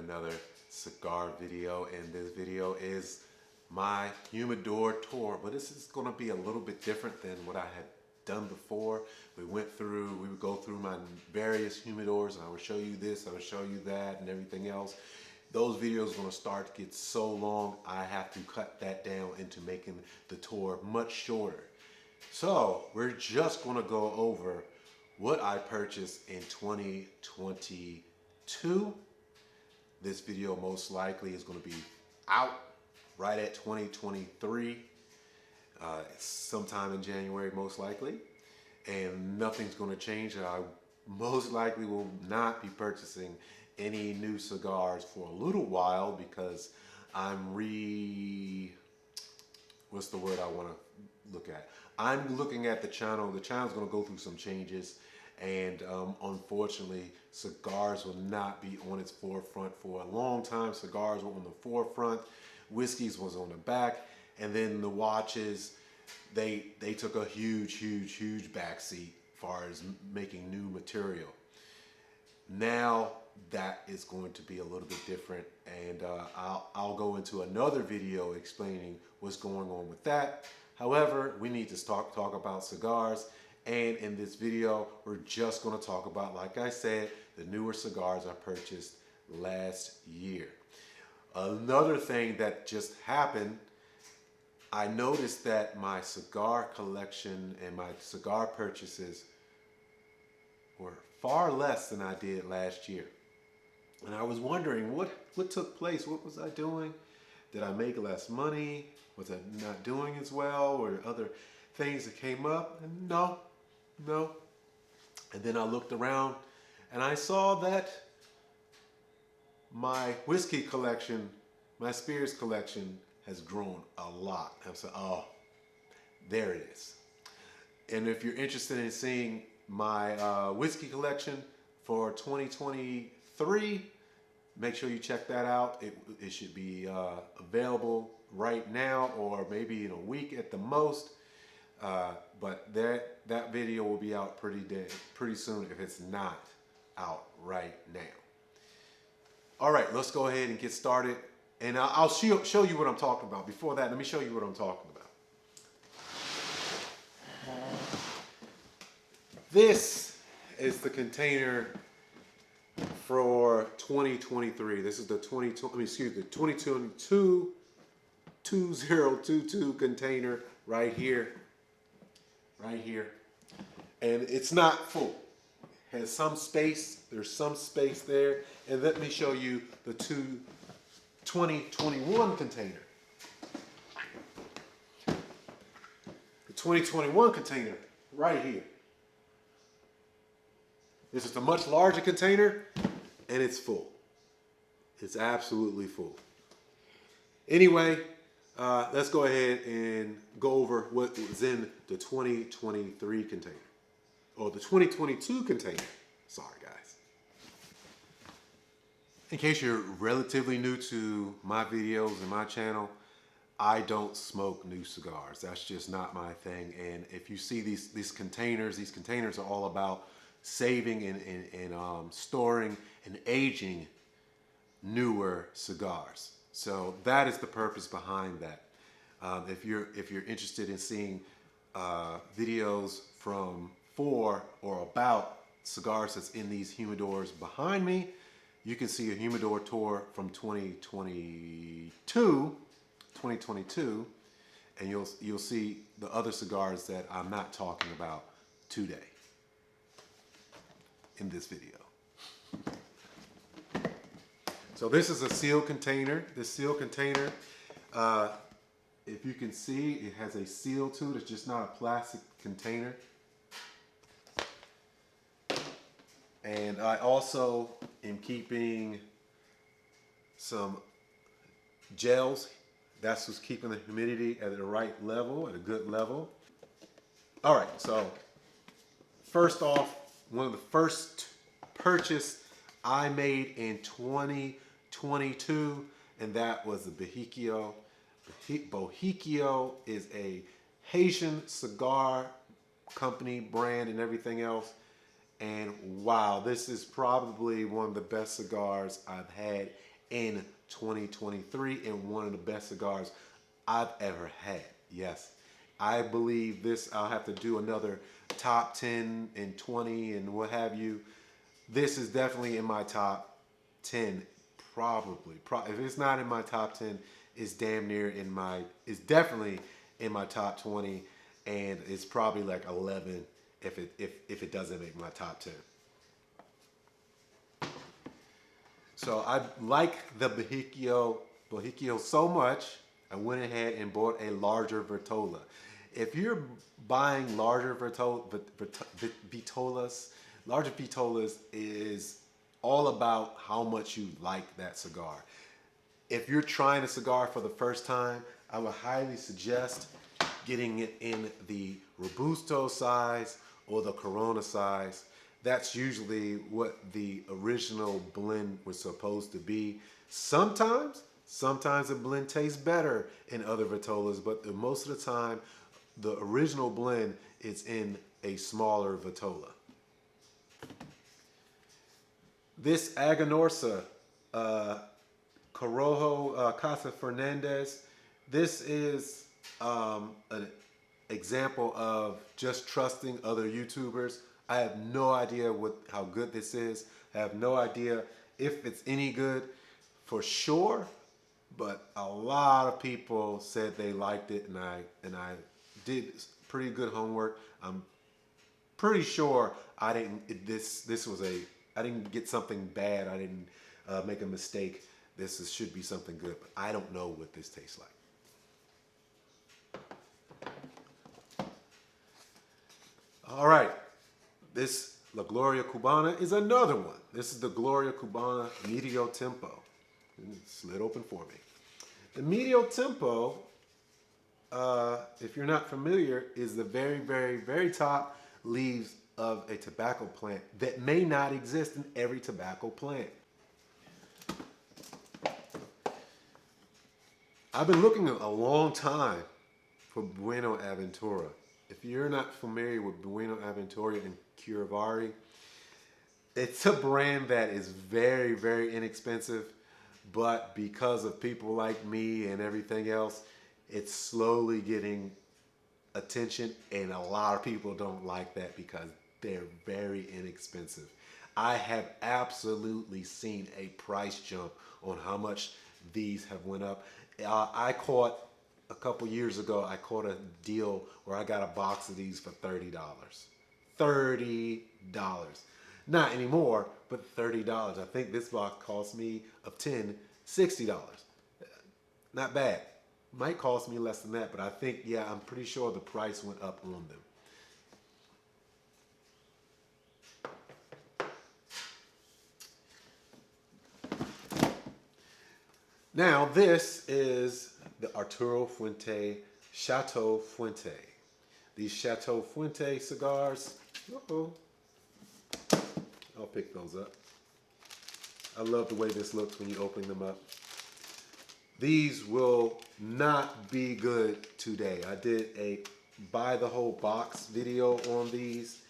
another cigar video, and this video is my humidor tour, but this is going to be a little bit different than what I had done before. We would go through my various humidors, and I would show you this, I would show you that, and everything else. Those videos are going to start to get so long, I have to cut that down into making the tour much shorter. So we're just going to go over what I purchased in 2022. This video most likely is going to be out right at 2023, sometime in January most likely, and nothing's going to change. I most likely will not be purchasing any new cigars for a little while because I'm what's the word I want to look at? I'm looking at the channel. The channel's going to go through some changes, and unfortunately, cigars will not be on its forefront for a long time. Cigars were on the forefront, whiskeys was on the back, and then the watches, they took a huge backseat as far as making new material. Now that is going to be a little bit different, and I'll go into another video explaining what's going on with that. However, we need to talk about cigars, and in this video, we're just going to talk about, like I said, the newer cigars I purchased last year. Another thing that just happened, I noticed that my cigar collection and my cigar purchases were far less than I did last year. And I was wondering what took place. What was I doing? Did I make less money? Was I not doing as well? Or other things that came up? And no. And then I looked around and I saw that my whiskey collection, my spirits collection has grown a lot. I said, oh, there it is. And if you're interested in seeing my whiskey collection for 2023, make sure you check that out. It should be available right now, or maybe in a week at the most. But that video will be out pretty soon if it's not out right now. All right, let's go ahead and get started, and I'll show you what I'm talking about. Before that, let me show you what I'm talking about. This is the container for 2023. This is the 2022 2022 container right here. And it's not full. It has some space. There's some space there. And let me show you the 2021 container. The 2021 container right here. This is a much larger container, and it's full. It's absolutely full. Anyway, let's go ahead and go over what was in the 2023 container, or the 2022 container. Sorry, guys. In case you're relatively new to my videos and my channel, I don't smoke new cigars. That's just not my thing. And if you see these containers are all about saving and storing and aging newer cigars. So that is the purpose behind that. If you're interested in seeing videos for or about cigars that's in these humidors behind me, you can see a humidor tour from 2022, and you'll see the other cigars that I'm not talking about today in this video. So this is a sealed container. This sealed container, if you can see, it has a seal to it. It's just not a plastic container. And I also am keeping some gels. That's what's keeping the humidity at the right level, at a good level. All right, so first off, one of the first purchase I made in 2022, and that was the Bohikio. Bohikio is a Haitian cigar company, brand, and everything else. And wow, this is probably one of the best cigars I've had in 2023 and one of the best cigars I've ever had. Yes, I believe this, I'll have to do another top 10 and 20 and what have you. This is definitely in my top 10, probably. If it's not in my top 10, it's damn near in my, it's definitely in my top 20, and it's probably like 11 if it doesn't make my top 10. So I like the Bajío so much, I went ahead and bought a larger Vitola. If you're buying larger Vitolas, larger Vitolas is all about how much you like that cigar. If you're trying a cigar for the first time, I would highly suggest getting it in the Robusto size or the Corona size. That's usually what the original blend was supposed to be. Sometimes a blend tastes better in other Vitolas, but most of the time, the original blend is in a smaller Vitola. This Aganorsa Corojo Casa Fernandez, this is an example of just trusting other YouTubers. I have no idea how good this is. I have no idea if it's any good for sure, but a lot of people said they liked it, and I did pretty good homework. I'm pretty sure I didn't I didn't get something bad. I didn't make a mistake. Should be something good, but I don't know what this tastes like. All right, this La Gloria Cubana is another one. This is the Gloria Cubana Medio Tempo. It slid open for me. The Medio Tempo, if you're not familiar, is the very, very, very top leaves of a tobacco plant that may not exist in every tobacco plant. I've been looking a long time for Bueno Aventura. If you're not familiar with Bueno Aventura and Curivari, it's a brand that is very, very inexpensive, but because of people like me and everything else, it's slowly getting attention, and a lot of people don't like that because they're very inexpensive. I have absolutely seen a price jump on how much these have went up. I caught a couple years ago, I caught a deal where I got a box of these for $30. $30. Not anymore, but $30. I think this box cost me of 10, $60. Not bad. Might cost me less than that, but I think, yeah, I'm pretty sure the price went up on them. Now, this is the Arturo Fuente Chateau Fuente. These Chateau Fuente cigars, I'll pick those up. I love the way this looks when you open them up. These will not be good today. I did a buy the whole box video on these,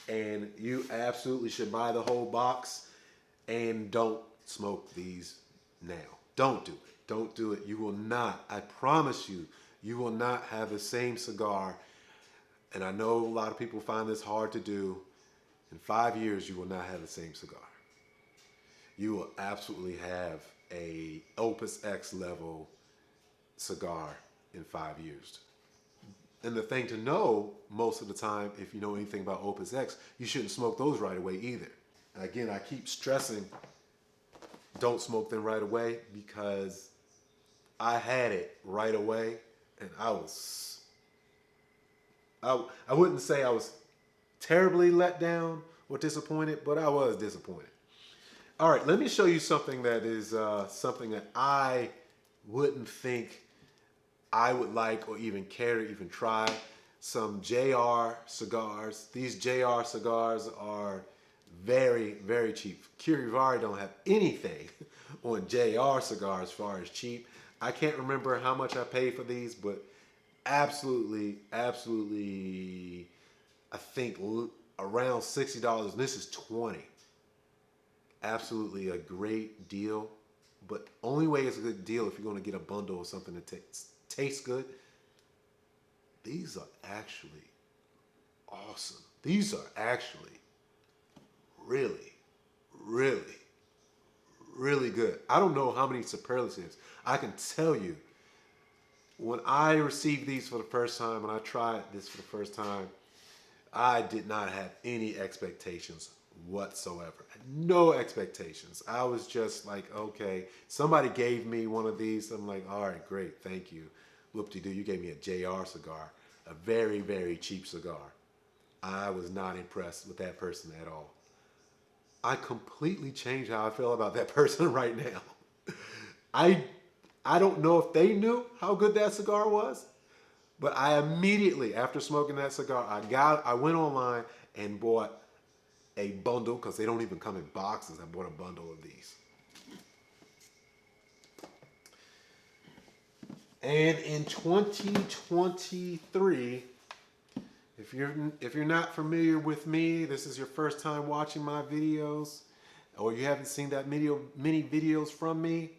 and you absolutely should buy the whole box and don't smoke these now. Don't do it. Don't do it. You will not, I promise you, you will not have the same cigar. And I know a lot of people find this hard to do. In 5 years, you will not have the same cigar. You will absolutely have a Opus X level cigar in 5 years. And the thing to know most of the time, if you know anything about Opus X, you shouldn't smoke those right away either. Again, I keep stressing, don't smoke them right away, because I had it right away and I wouldn't say I was terribly let down or disappointed, but I was disappointed. All right, let me show you something that is something that I wouldn't think I would like or even care to even try. Some JR cigars. These JR cigars are very, very cheap. Curivari don't have anything on JR cigars as far as cheap. I can't remember how much I paid for these, but absolutely, absolutely, I think around $60. And this is $20. Absolutely a great deal. But only way it's a good deal if you're going to get a bundle of something that tastes good. These are actually awesome. These are actually really, really, really good. I don't know how many superlatives. I can tell you, when I received these for the first time, when I tried this for the first time, I did not have any expectations whatsoever. No expectations. I was just like, okay, somebody gave me one of these. I'm like, all right, great, thank you. Whoop-de-doo, you gave me a JR cigar, a very, very cheap cigar. I was not impressed with that person at all. I completely changed how I feel about that person right now. I don't know if they knew how good that cigar was, but I immediately, after smoking that cigar, I went online and bought a bundle, because they don't even come in boxes. I bought a bundle of these. And in 2023, if you're not familiar with me, this is your first time watching my videos, or you haven't seen that many videos from me,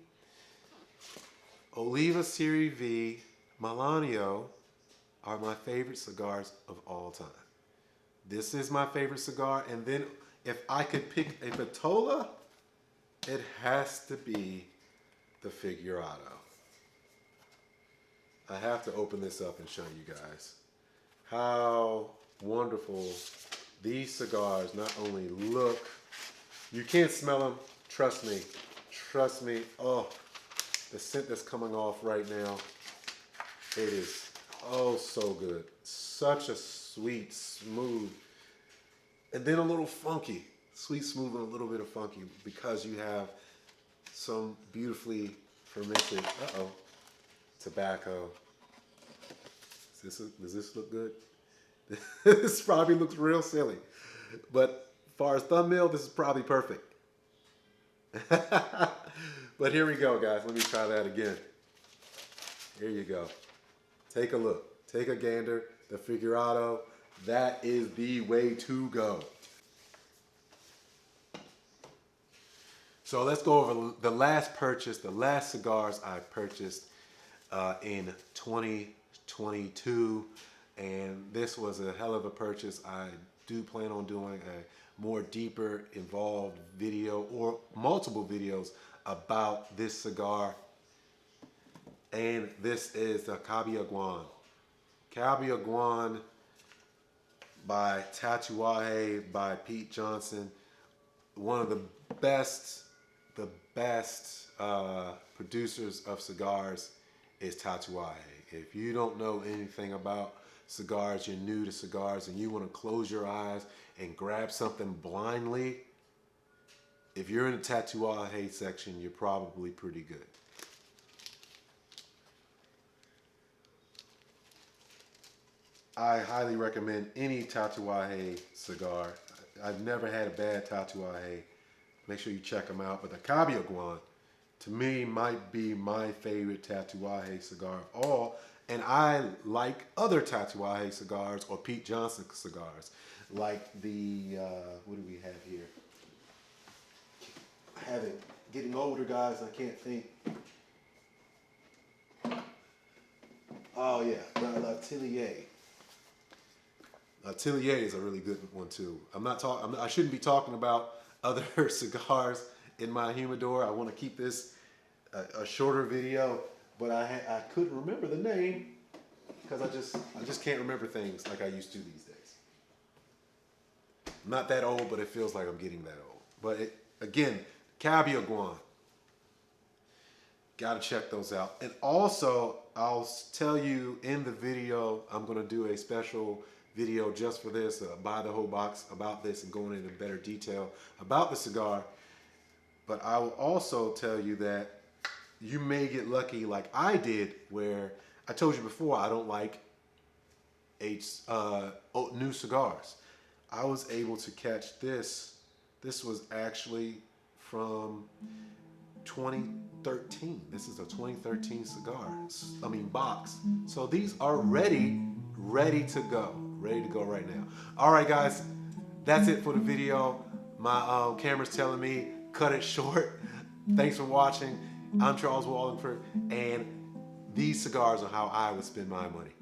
Oliva Serie V Melanio are my favorite cigars of all time. This is my favorite cigar, and then if I could pick a Vitola, it has to be the Figurado. I have to open this up and show you guys how wonderful these cigars not only look, you can't smell them, trust me, oh, the scent that's coming off right now, it is oh so good. Such a sweet, smooth, and then a little funky. Sweet, smooth, and a little bit of funky, because you have some beautifully fermented, tobacco. Does this look good? This probably looks real silly, but as far as thumbnail, this is probably perfect. But here we go, guys. Let me try that again. Here you go. Take a look. Take a gander. The Figurado. That is the way to go. So let's go over the last purchase, the last cigars I purchased in 2022. And this was a hell of a purchase. I do plan on doing a more deeper, involved video or multiple videos about this cigar. And this is the Cabiaguan. Cabiaguan by Tatuaje by Pete Johnson. One of the best producers of cigars is Tatuaje. If you don't know anything about cigars, you're new to cigars, and you want to close your eyes and grab something blindly, if you're in the Tatuaje section, you're probably pretty good. I highly recommend any Tatuaje cigar. I've never had a bad Tatuaje. Make sure you check them out. But the Cabiaguan, to me, might be my favorite Tatuaje cigar of all. And I like other Tatuaje cigars or Pete Johnson cigars. Like the, what do we have here? I have it. Getting older, guys, I can't think. Oh yeah, the L'Atelier. L'Atelier is a really good one too. I shouldn't be talking about other cigars in my humidor. I want to keep this a shorter video, but I couldn't remember the name because I just can't remember things like I used to these days. I'm not that old, but it feels like I'm getting that old. But again, Cabiaguan. Got to check those out. And also, I'll tell you in the video, I'm going to do a special video just for this, buy the whole box about this and going into better detail about the cigar. But I will also tell you that you may get lucky like I did, where I told you before I don't like new cigars. I was able to catch this. This was actually from 2013. This is a 2013 cigar. Box. So these are ready to go. Ready to go right now. All right, guys, that's it for the video. My camera's telling me cut it short. Thanks for watching. I'm Charles Wallingford, and these cigars are how I would spend my money.